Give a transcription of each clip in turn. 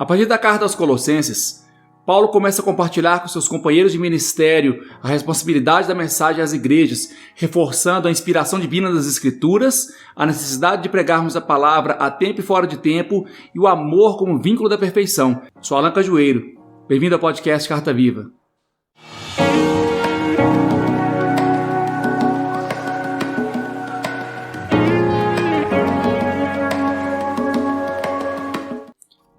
A partir da carta aos Colossenses, Paulo começa a compartilhar com seus companheiros de ministério a responsabilidade da mensagem às igrejas, reforçando a inspiração divina das Escrituras, a necessidade de pregarmos a palavra a tempo e fora de tempo e o amor como vínculo da perfeição. Sou Alan Cajueiro. Bem-vindo ao podcast Carta Viva.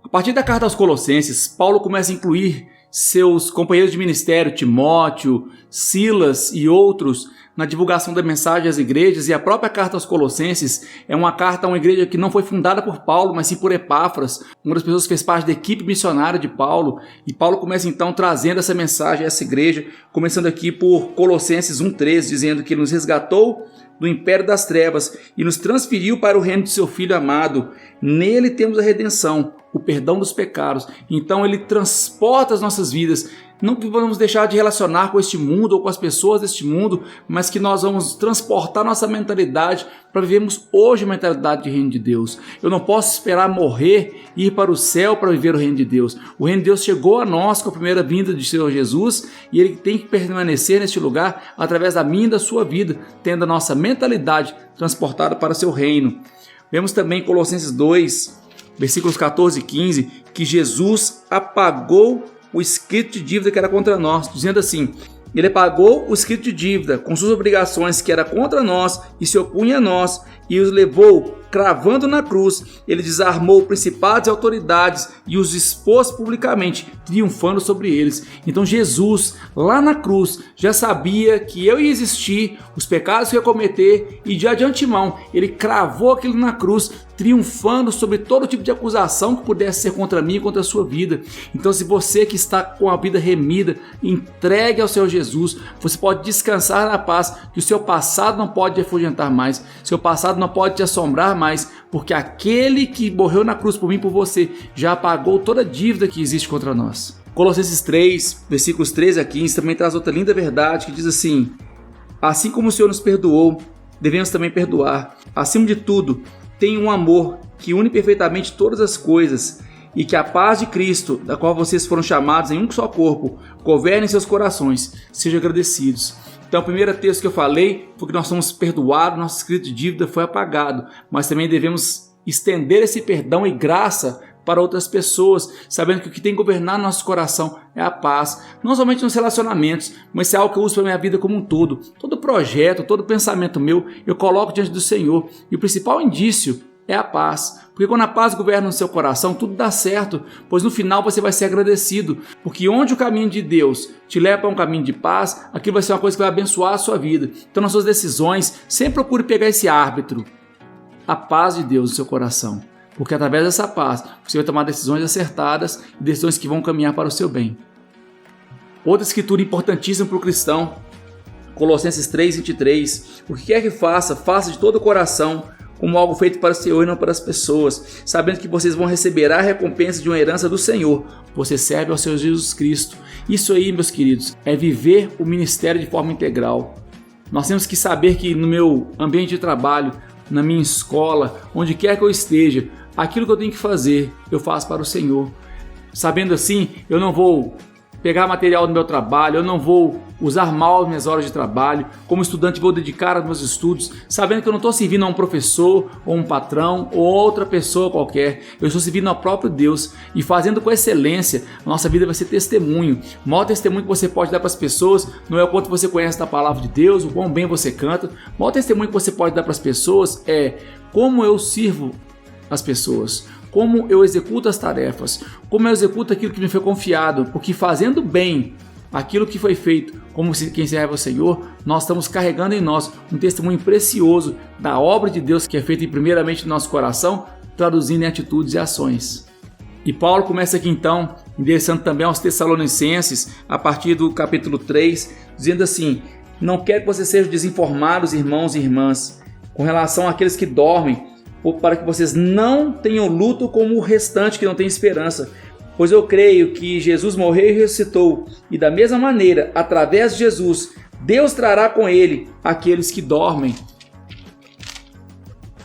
A partir da carta aos Colossenses, Paulo começa a incluir seus companheiros de ministério, Timóteo, Silas e outros, na divulgação da mensagem às igrejas, e a própria carta aos Colossenses é uma carta a uma igreja que não foi fundada por Paulo, mas sim por Epáfras, uma das pessoas que fez parte da equipe missionária de Paulo, e Paulo começa então trazendo essa mensagem a essa igreja, começando aqui por Colossenses 1,13, dizendo que ele nos resgatou do império das trevas e nos transferiu para o reino de seu Filho amado. Nele temos a redenção, o perdão dos pecados. Então ele transporta as nossas vidas. Não que vamos deixar de relacionar com este mundo ou com as pessoas deste mundo, mas que nós vamos transportar nossa mentalidade para vivermos hoje a mentalidade de reino de Deus. Eu não posso esperar morrer e ir para o céu para viver o reino de Deus. O reino de Deus chegou a nós com a primeira vinda de Senhor Jesus e ele tem que permanecer neste lugar através da minha e da sua vida, tendo a nossa mentalidade transportada para o seu reino. Vemos também em Colossenses 2, versículos 14 e 15, que Jesus apagou o escrito de dívida que era contra nós, dizendo assim: ele apagou o escrito de dívida com suas obrigações que era contra nós e se opunha a nós, e os levou cravando na cruz. Ele desarmou principados e autoridades e os expôs publicamente, triunfando sobre eles. Então Jesus, lá na cruz, já sabia que eu ia existir, os pecados que eu ia cometer, e de antemão ele cravou aquilo na cruz, triunfando sobre todo tipo de acusação que pudesse ser contra mim e contra a sua vida. Então, se você que está com a vida remida, entregue ao Senhor Jesus, você pode descansar na paz, que o seu passado não pode te afugentar mais, seu passado não pode te assombrar mais, porque aquele que morreu na cruz por mim e por você já pagou toda a dívida que existe contra nós. Colossenses 3, versículos 13 a 15 também traz outra linda verdade que diz assim: assim como o Senhor nos perdoou, devemos também perdoar. Acima de tudo, tenha um amor que une perfeitamente todas as coisas, e que a paz de Cristo, da qual vocês foram chamados em um só corpo, governe seus corações. Sejam agradecidos. Então, o primeiro texto que eu falei foi que nós somos perdoados, nosso escrito de dívida foi apagado, mas também devemos estender esse perdão e graça para outras pessoas, sabendo que o que tem que governar nosso coração é a paz, não somente nos relacionamentos, mas é algo que eu uso para a minha vida como um todo. Todo projeto, todo pensamento meu, eu coloco diante do Senhor, e o principal indício é a paz, porque quando a paz governa no seu coração, tudo dá certo, pois no final você vai ser agradecido, porque onde o caminho de Deus te leva para um caminho de paz, aquilo vai ser uma coisa que vai abençoar a sua vida. Então, nas suas decisões, sempre procure pegar esse árbitro, a paz de Deus no seu coração, porque através dessa paz você vai tomar decisões acertadas e decisões que vão caminhar para o seu bem. Outra escritura importantíssima para o cristão, Colossenses 3:23, o que quer que faça, faça de todo o coração, como algo feito para o Senhor e não para as pessoas, sabendo que vocês vão receber a recompensa de uma herança do Senhor. Você serve ao Senhor Jesus Cristo. Isso aí, meus queridos, é viver o ministério de forma integral. Nós temos que saber que no meu ambiente de trabalho, na minha escola, onde quer que eu esteja, aquilo que eu tenho que fazer, eu faço para o Senhor. Sabendo assim, eu não vou pegar material do meu trabalho, eu não vou usar mal as minhas horas de trabalho, como estudante vou dedicar aos meus estudos, sabendo que eu não estou servindo a um professor, ou um patrão, ou outra pessoa qualquer, eu estou servindo ao próprio Deus, e fazendo com excelência, a nossa vida vai ser testemunho. O maior testemunho que você pode dar para as pessoas não é o quanto você conhece da palavra de Deus, o quão bem você canta. O maior testemunho que você pode dar para as pessoas é como eu sirvo as pessoas, como eu executo as tarefas, como eu executo aquilo que me foi confiado, porque fazendo bem aquilo que foi feito, como quem serve ao Senhor, nós estamos carregando em nós um testemunho precioso da obra de Deus que é feita primeiramente no nosso coração, traduzindo em atitudes e ações. E Paulo começa aqui então, endereçando também aos Tessalonicenses, a partir do capítulo 3, dizendo assim: não quero que vocês sejam desinformados, irmãos e irmãs, com relação àqueles que dormem, para que vocês não tenham luto como o restante que não tem esperança. Pois eu creio que Jesus morreu e ressuscitou, e da mesma maneira, através de Jesus, Deus trará com ele aqueles que dormem.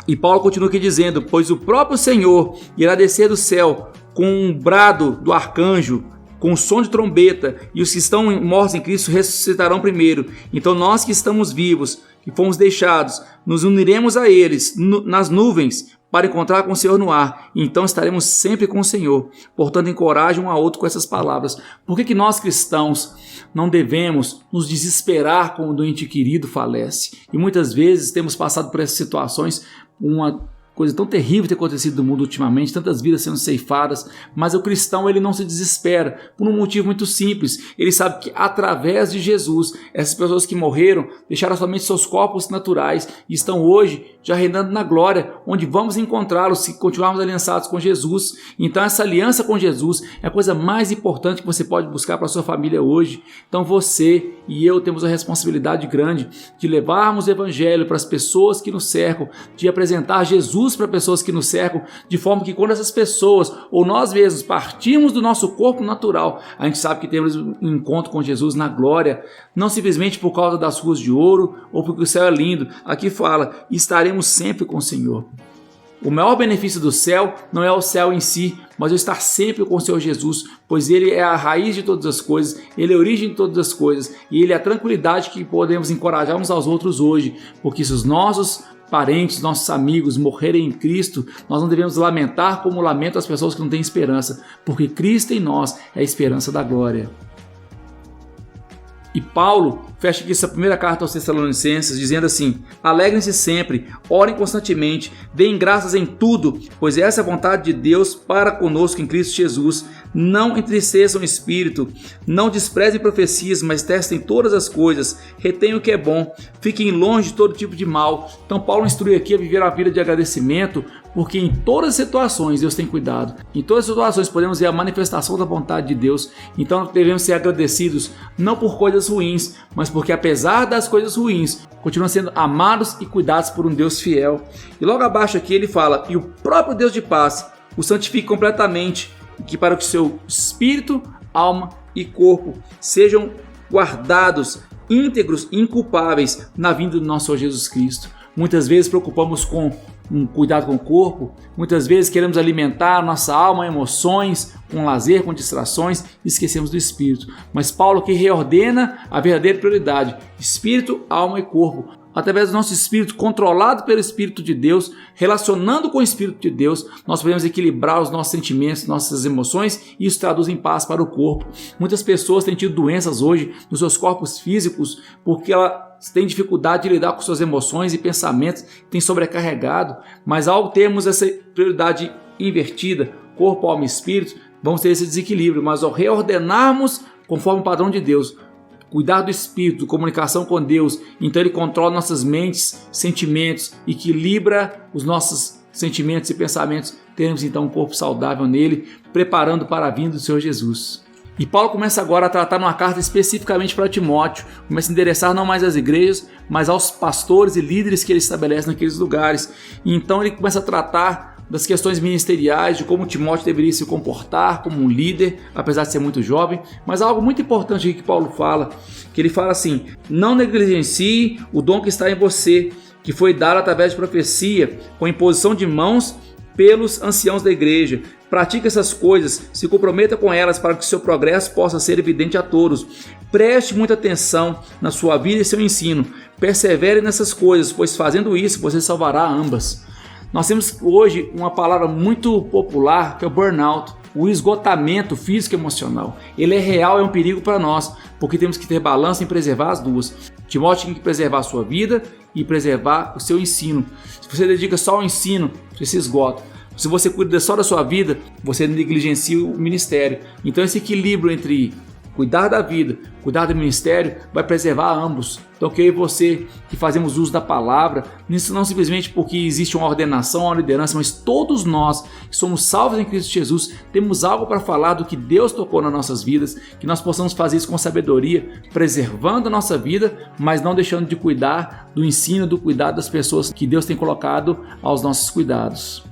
E Paulo continua aqui dizendo: pois o próprio Senhor irá descer do céu com um brado do arcanjo, com o som de trombeta, e os que estão mortos em Cristo ressuscitarão primeiro. Então nós que estamos vivos, que fomos deixados, nos uniremos a eles nas nuvens para encontrar com o Senhor no ar. Então estaremos sempre com o Senhor. Portanto, encoraje um a outro com essas palavras. Por que nós cristãos não devemos nos desesperar quando um doente querido falece? E muitas vezes temos passado por essas situações, uma coisa tão terrível ter acontecido no mundo ultimamente, tantas vidas sendo ceifadas, mas o cristão ele não se desespera por um motivo muito simples. Ele sabe que através de Jesus, essas pessoas que morreram deixaram somente seus corpos naturais e estão hoje já reinando na glória, onde vamos encontrá-los se continuarmos aliançados com Jesus. Então essa aliança com Jesus é a coisa mais importante que você pode buscar para a sua família hoje. Então você e eu temos a responsabilidade grande de levarmos o evangelho para as pessoas que nos cercam, de apresentar Jesus para pessoas que nos cercam, de forma que quando essas pessoas ou nós mesmos partimos do nosso corpo natural, a gente sabe que temos um encontro com Jesus na glória, não simplesmente por causa das ruas de ouro ou porque o céu é lindo. Aqui fala, estaremos sempre com o Senhor. O maior benefício do céu não é o céu em si, mas eu estar sempre com o Senhor Jesus, pois Ele é a raiz de todas as coisas, Ele é a origem de todas as coisas, e Ele é a tranquilidade que podemos encorajar uns aos outros hoje, porque se os nossos parentes, nossos amigos morrerem em Cristo, nós não devemos lamentar como lamentam as pessoas que não têm esperança, porque Cristo em nós é a esperança da glória. E Paulo fecha aqui essa primeira carta aos Tessalonicenses dizendo assim: alegrem-se sempre, orem constantemente, deem graças em tudo, pois essa é a vontade de Deus para conosco em Cristo Jesus. Não entristeçam o espírito, não desprezem profecias, mas testem todas as coisas, retenham o que é bom, fiquem longe de todo tipo de mal. Então Paulo instrui aqui a viver a vida de agradecimento, porque em todas as situações Deus tem cuidado. Em todas as situações podemos ver a manifestação da vontade de Deus. Então devemos ser agradecidos, não por coisas ruins, mas porque apesar das coisas ruins, continuam sendo amados e cuidados por um Deus fiel. E logo abaixo aqui ele fala: e o próprio Deus de paz o santifique completamente, que para que seu espírito, alma e corpo sejam guardados íntegros e inculpáveis na vinda do nosso Senhor Jesus Cristo. Muitas vezes preocupamos com um cuidado com o corpo, muitas vezes queremos alimentar nossa alma, emoções, com lazer, com distrações, e esquecemos do espírito. Mas Paulo aqui reordena a verdadeira prioridade: espírito, alma e corpo. Através do nosso espírito, controlado pelo Espírito de Deus, relacionando com o Espírito de Deus, nós podemos equilibrar os nossos sentimentos, nossas emoções, e isso traduz em paz para o corpo. Muitas pessoas têm tido doenças hoje nos seus corpos físicos porque elas têm dificuldade de lidar com suas emoções e pensamentos, têm sobrecarregado, mas ao termos essa prioridade invertida, corpo, alma e espírito, vamos ter esse desequilíbrio. Mas ao reordenarmos conforme o padrão de Deus, cuidar do espírito, comunicação com Deus, então ele controla nossas mentes, sentimentos, equilibra os nossos sentimentos e pensamentos, teremos então um corpo saudável nele, preparando para a vinda do Senhor Jesus. E Paulo começa agora a tratar numa carta especificamente para Timóteo, começa a endereçar não mais às igrejas, mas aos pastores e líderes que ele estabelece naqueles lugares. E então ele começa a tratar das questões ministeriais, de como Timóteo deveria se comportar como um líder, apesar de ser muito jovem. Mas há algo muito importante aqui que Paulo fala, que ele fala assim: não negligencie o dom que está em você, que foi dado através de profecia, com imposição de mãos pelos anciãos da igreja. Pratique essas coisas, se comprometa com elas para que seu progresso possa ser evidente a todos. Preste muita atenção na sua vida e seu ensino. Persevere nessas coisas, pois fazendo isso você salvará ambas. Nós temos hoje uma palavra muito popular que é o burnout, o esgotamento físico e emocional. Ele é real, é um perigo para nós, porque temos que ter balanço em preservar as duas. Timóteo tem que preservar a sua vida e preservar o seu ensino. Se você dedica só ao ensino, você se esgota. Se você cuida só da sua vida, você negligencia o ministério. Então esse equilíbrio entre cuidar da vida, cuidar do ministério, vai preservar ambos. Então que eu e você que fazemos uso da palavra, isso não simplesmente porque existe uma ordenação, uma liderança, mas todos nós que somos salvos em Cristo Jesus, temos algo para falar do que Deus tocou nas nossas vidas, que nós possamos fazer isso com sabedoria, preservando a nossa vida, mas não deixando de cuidar do ensino, do cuidado das pessoas que Deus tem colocado aos nossos cuidados.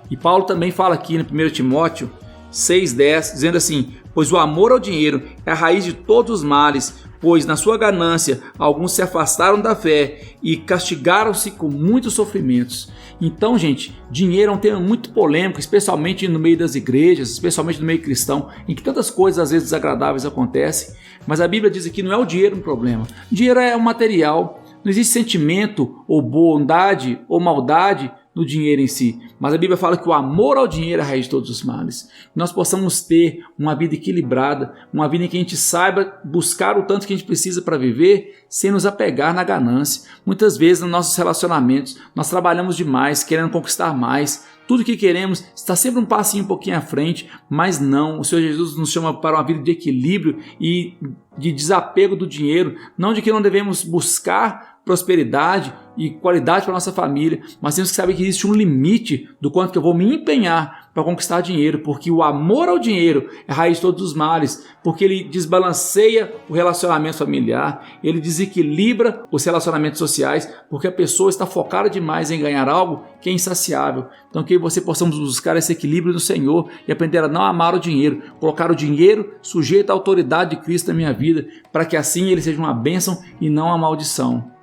E Paulo também fala aqui no 1 Timóteo 6,10, dizendo assim: pois o amor ao dinheiro é a raiz de todos os males. pois na sua ganância alguns se afastaram da fé e castigaram-se com muitos sofrimentos. Então, gente, dinheiro é um tema muito polêmico, especialmente no meio das igrejas, especialmente no meio cristão, em que tantas coisas às vezes desagradáveis acontecem, mas a Bíblia diz aqui que não é o dinheiro um problema. O dinheiro é um material, não existe sentimento ou bondade ou maldade no dinheiro em si, mas a Bíblia fala que o amor ao dinheiro é a raiz de todos os males. Que nós possamos ter uma vida equilibrada, uma vida em que a gente saiba buscar o tanto que a gente precisa para viver, sem nos apegar na ganância. Muitas vezes nos nossos relacionamentos nós trabalhamos demais, querendo conquistar mais. Tudo que queremos está sempre um passinho um pouquinho à frente, mas não, o Senhor Jesus nos chama para uma vida de equilíbrio e de desapego do dinheiro, não de que não devemos buscar prosperidade e qualidade para a nossa família, mas temos que saber que existe um limite do quanto que eu vou me empenhar para conquistar dinheiro, porque o amor ao dinheiro é a raiz de todos os males, porque ele desbalanceia o relacionamento familiar, ele desequilibra os relacionamentos sociais, porque a pessoa está focada demais em ganhar algo que é insaciável. Então que você possamos buscar esse equilíbrio no Senhor e aprender a não amar o dinheiro, colocar o dinheiro sujeito à autoridade de Cristo na minha vida, para que assim ele seja uma bênção e não uma maldição.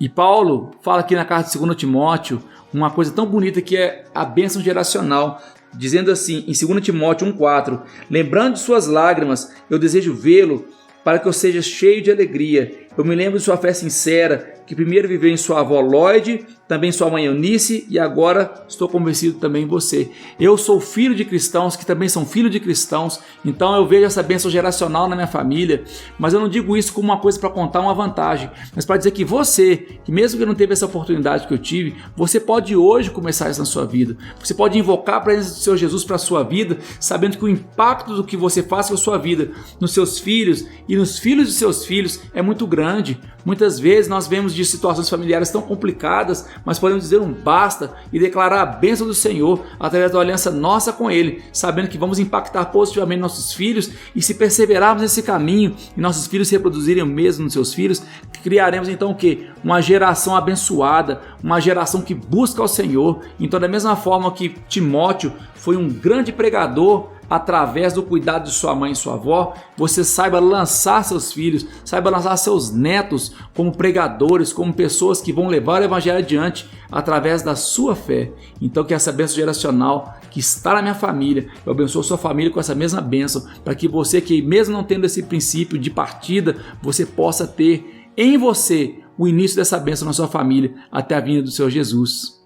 E Paulo fala aqui na carta de 2 Timóteo uma coisa tão bonita que é a bênção geracional, dizendo assim em 2 Timóteo 1,4: lembrando de suas lágrimas, eu desejo vê-lo para que eu seja cheio de alegria. Eu me lembro de sua fé sincera, que primeiro viveu em sua avó Lloyd, também sua mãe Eunice, e agora estou convencido também em você. Eu sou filho de cristãos que também são filhos de cristãos, então eu vejo essa bênção geracional na minha família, mas eu não digo isso como uma coisa para contar uma vantagem, mas para dizer que você, que mesmo que não teve essa oportunidade que eu tive, você pode hoje começar isso na sua vida. Você pode invocar a presença do Senhor Jesus para a sua vida, sabendo que o impacto do que você faz com a sua vida nos seus filhos e nos filhos de seus filhos é muito grande. Muitas vezes nós vemos de situações familiares tão complicadas, mas podemos dizer um basta e declarar a bênção do Senhor através da aliança nossa com Ele, sabendo que vamos impactar positivamente nossos filhos, e se perseverarmos nesse caminho e nossos filhos se reproduzirem o mesmo nos seus filhos, criaremos então o quê? Uma geração abençoada, uma geração que busca ao Senhor. Então, da mesma forma que Timóteo foi um grande pregador, através do cuidado de sua mãe e sua avó, você saiba lançar seus filhos, saiba lançar seus netos como pregadores, como pessoas que vão levar o evangelho adiante através da sua fé. Então que essa bênção geracional que está na minha família, eu abençoo a sua família com essa mesma bênção, para que você, que mesmo não tendo esse princípio de partida, você possa ter em você o início dessa bênção na sua família até a vinda do Senhor Jesus.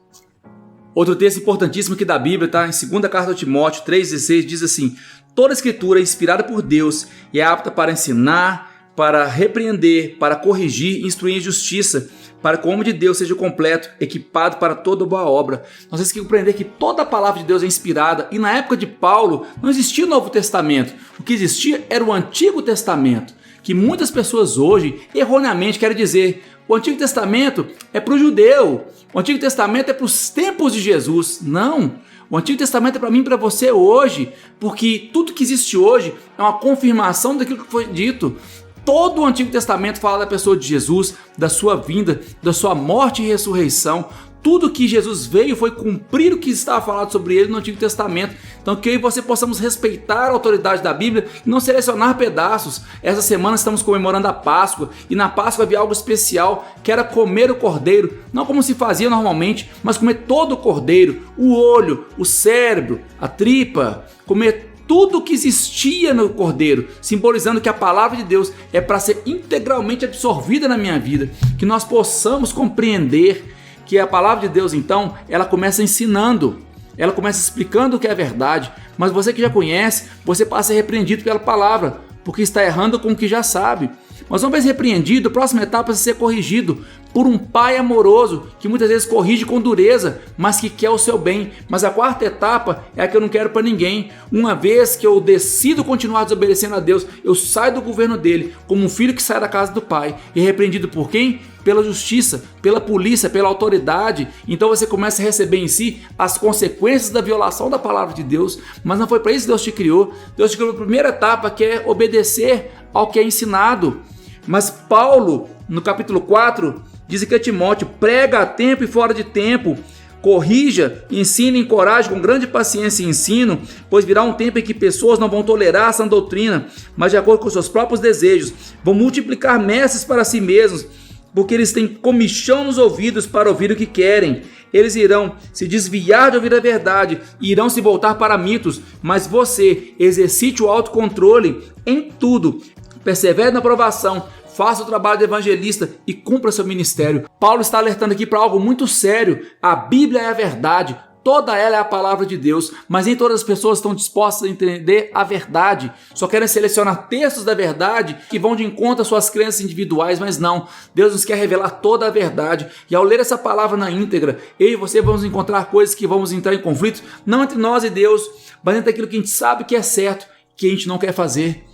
Outro texto importantíssimo aqui da Bíblia está em 2ª carta de Timóteo 3,16, diz assim: toda a escritura é inspirada por Deus e é apta para ensinar, para repreender, para corrigir e instruir em justiça, para que o homem de Deus seja completo, equipado para toda boa obra. Nós temos que compreender que toda a palavra de Deus é inspirada, e na época de Paulo não existia o Novo Testamento, o que existia era o Antigo Testamento, que muitas pessoas hoje erroneamente querem dizer: o Antigo Testamento é para o judeu, o Antigo Testamento é para os tempos de Jesus. Não, o Antigo Testamento é para mim e para você hoje, porque tudo que existe hoje é uma confirmação daquilo que foi dito. Todo o Antigo Testamento fala da pessoa de Jesus, da sua vinda, da sua morte e ressurreição. Tudo que Jesus veio foi cumprir o que estava falado sobre ele no Antigo Testamento. Então que eu e você possamos respeitar a autoridade da Bíblia e não selecionar pedaços. Essa semana estamos comemorando a Páscoa, e na Páscoa havia algo especial, que era comer o cordeiro, não como se fazia normalmente, mas comer todo o cordeiro, o olho, o cérebro, a tripa, comer tudo que existia no cordeiro, simbolizando que a palavra de Deus é para ser integralmente absorvida na minha vida, que nós possamos compreender que a palavra de Deus, então, ela começa ensinando, ela começa explicando o que é verdade, mas você que já conhece, você passa a ser repreendido pela palavra, porque está errando com o que já sabe. Mas uma vez repreendido, a próxima etapa é ser corrigido por um pai amoroso, que muitas vezes corrige com dureza, mas que quer o seu bem. Mas a quarta etapa é a que eu não quero para ninguém. Uma vez que eu decido continuar desobedecendo a Deus, eu saio do governo dele, como um filho que sai da casa do pai, e repreendido por quem? Pela justiça, pela polícia, pela autoridade. Então você começa a receber em si as consequências da violação da palavra de Deus, mas não foi para isso que Deus te criou. Deus te criou na primeira etapa, que é obedecer ao que é ensinado. Mas Paulo, no capítulo 4, diz que a Timóteo: prega a tempo e fora de tempo, Corrija, ensine e encoraje com grande paciência e ensino, pois virá um tempo em que pessoas não vão tolerar a sã doutrina, mas de acordo com seus próprios desejos, vão multiplicar mestres para si mesmos, porque eles têm comichão nos ouvidos para ouvir o que querem. Eles irão se desviar de ouvir a verdade e irão se voltar para mitos, mas você exercite o autocontrole em tudo, persevere na aprovação, faça o trabalho de evangelista e cumpra seu ministério. Paulo está alertando aqui para algo muito sério. A Bíblia é a verdade, toda ela é a palavra de Deus, mas nem todas as pessoas estão dispostas a entender a verdade. Só querem selecionar textos da verdade que vão de encontro às suas crenças individuais, mas não. Deus nos quer revelar toda a verdade. E ao ler essa palavra na íntegra, eu e você vamos encontrar coisas que vamos entrar em conflito, não entre nós e Deus, mas entre aquilo que a gente sabe que é certo, que a gente não quer fazer.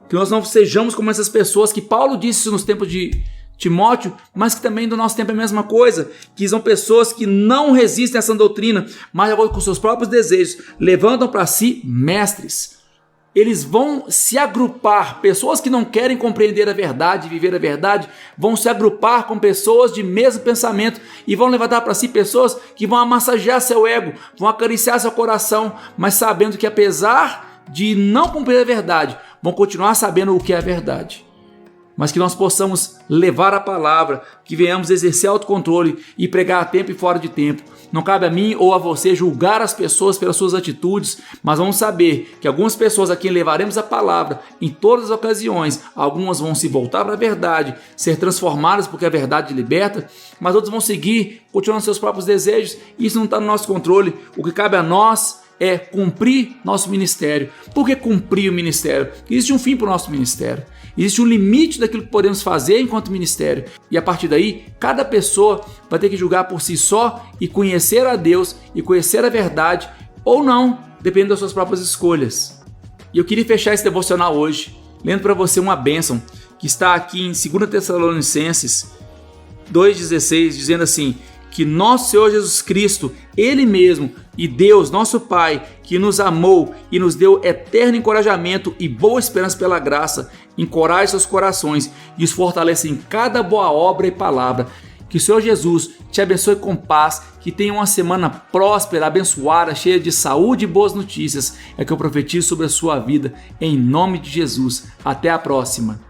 Que nós não sejamos como essas pessoas que Paulo disse nos tempos de Timóteo, mas que também do nosso tempo é a mesma coisa, que são pessoas que não resistem a essa doutrina, mas de acordo com seus próprios desejos, levantam para si mestres. Eles vão se agrupar, pessoas que não querem compreender a verdade, viver a verdade, vão se agrupar com pessoas de mesmo pensamento e vão levantar para si pessoas que vão amassagear seu ego, vão acariciar seu coração, mas sabendo que apesar de não cumprir a verdade, vão continuar sabendo o que é a verdade. Mas que nós possamos levar a palavra, que venhamos exercer autocontrole e pregar a tempo e fora de tempo. Não cabe a mim ou a você julgar as pessoas pelas suas atitudes, mas vamos saber que algumas pessoas a quem levaremos a palavra em todas as ocasiões, algumas vão se voltar para a verdade, ser transformadas porque a verdade liberta, mas outros vão seguir, continuando seus próprios desejos. Isso não está no nosso controle. O que cabe a nós é cumprir nosso ministério. Por que cumprir o ministério? Existe um fim para o nosso ministério. Existe um limite daquilo que podemos fazer enquanto ministério. E a partir daí, cada pessoa vai ter que julgar por si só e conhecer a Deus e conhecer a verdade, ou não, dependendo das suas próprias escolhas. E eu queria fechar esse devocional hoje, lendo para você uma bênção que está aqui em 2 Tessalonicenses 2,16, dizendo assim: que nosso Senhor Jesus Cristo, Ele mesmo, e Deus, nosso Pai, que nos amou e nos deu eterno encorajamento e boa esperança pela graça, encoraje seus corações e os fortaleça em cada boa obra e palavra. Que o Senhor Jesus te abençoe com paz, que tenha uma semana próspera, abençoada, cheia de saúde e boas notícias. É que eu profetizo sobre a sua vida, em nome de Jesus. Até a próxima.